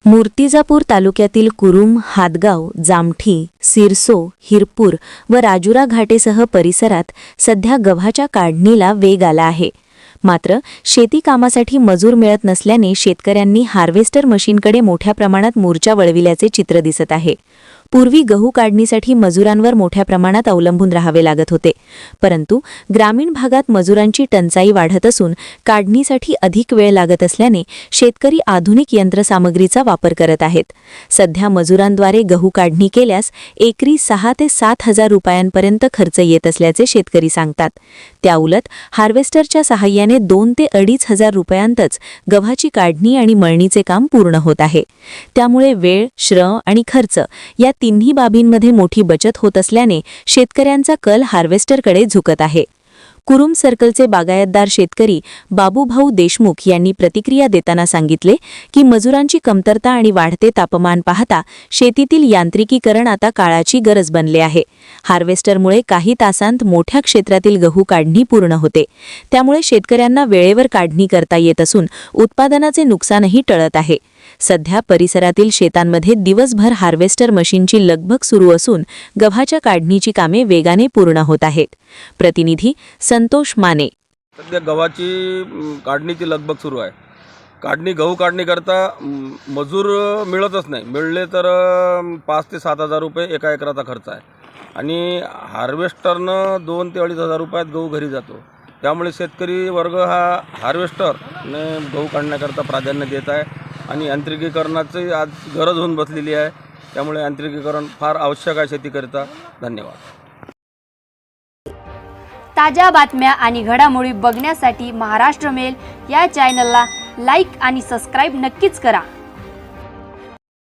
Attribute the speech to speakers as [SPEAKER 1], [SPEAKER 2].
[SPEAKER 1] मूर्तिजापूर तालुक्यातील कुरुम, हादगाव, जामठी, सिरसो, हिरपूर व राजुरा घाटेसह परिसरात सध्या गव्हाच्या काढणीला वेग आला आहे। मात्र शेती कामासाठी मजूर मिळत नसल्याने शेतकऱ्यांनी हार्वेस्टर मशीनकडे मोठ्या प्रमाणात मोर्चा वळविल्याचे चित्र दिसत आहे। पूर्वी गहू काढणीसाठी मजुरांवर मोठ्या प्रमाणात अवलंबून राहावे लागत होते, परंतु ग्रामीण भागात मजुरांची टंचाई वाढत असून काढणीसाठी अधिक वेळ लागत असल्याने शेतकरी आधुनिक यंत्रसामग्रीचा वापर करत आहेत। सध्या मजुरांद्वारे गहू काढणी केल्यास एकरी 6 ते 7 हजार रुपयांपर्यंत खर्च येत असल्याचे शेतकरी सांगतात। त्याउलट हार्वेस्टरच्या सहाय्याने 2 ते 2.5 हजार रुपयांतच गव्हाची काढणी आणि मळणीचे काम पूर्ण होत आहे। त्यामुळे वेळ, श्रम आणि खर्च या तिन्ही बाबींमध्ये मोठी बचत होत असल्याने शेतकऱ्यांचा कल हार्वेस्टरकडे झुकत आहे। कुरुम सर्कलचे बागायतदार शेतकरी बाबूभाऊ देशमुख यांनी प्रतिक्रिया देताना सांगितले की मजुरांची कमतरता आणि वाढते तापमान पाहता शेतीतील यांत्रिकीकरण आता काळाची गरज बनले आहे। हार्वेस्टरमुळे काही तासांत मोठ्या क्षेत्रातील गहू काढणी पूर्ण होते, त्यामुळे शेतकऱ्यांना वेळेवर काढणी करता येत असून उत्पादनाचे नुकसानही टळत आहे। सध्या परिसरातील शेतांमध्ये दिवसभर हार्वेस्टर मशीनची लगबग सुरू असून गव्हाच्या काढणीची कामे वेगाने पूर्ण होत आहेत। प्रतिनिधी संतोष माने।
[SPEAKER 2] सध्या गव्हाची काढणीची लगबग सुरू आहे। गहू काढणी करता मजूर मिळतच नाही, मिळले तर 5 ते 7 हजार रुपये एका एकराचा खर्च आहे आणि हार्वेस्टरनं 2 ते 2.5 हजार रुपयात गहू घरी जातो। त्यामुळे शेतकरी वर्ग हा हार्वेस्टरने गहू काढण्याकरता प्राधान्य देत आहे आणि यांत्रिकीकरणाची आज गरज होऊन बसलेली आहे। त्यामुळे यांत्रिकीकरण फार आवश्यक आहे शेतीकरिता। धन्यवाद।
[SPEAKER 3] ताज्या बातम्या आणि घडामोडी बघण्यासाठी महाराष्ट्र मेल या चॅनलला लाईक आणि सबस्क्राईब नक्कीच करा।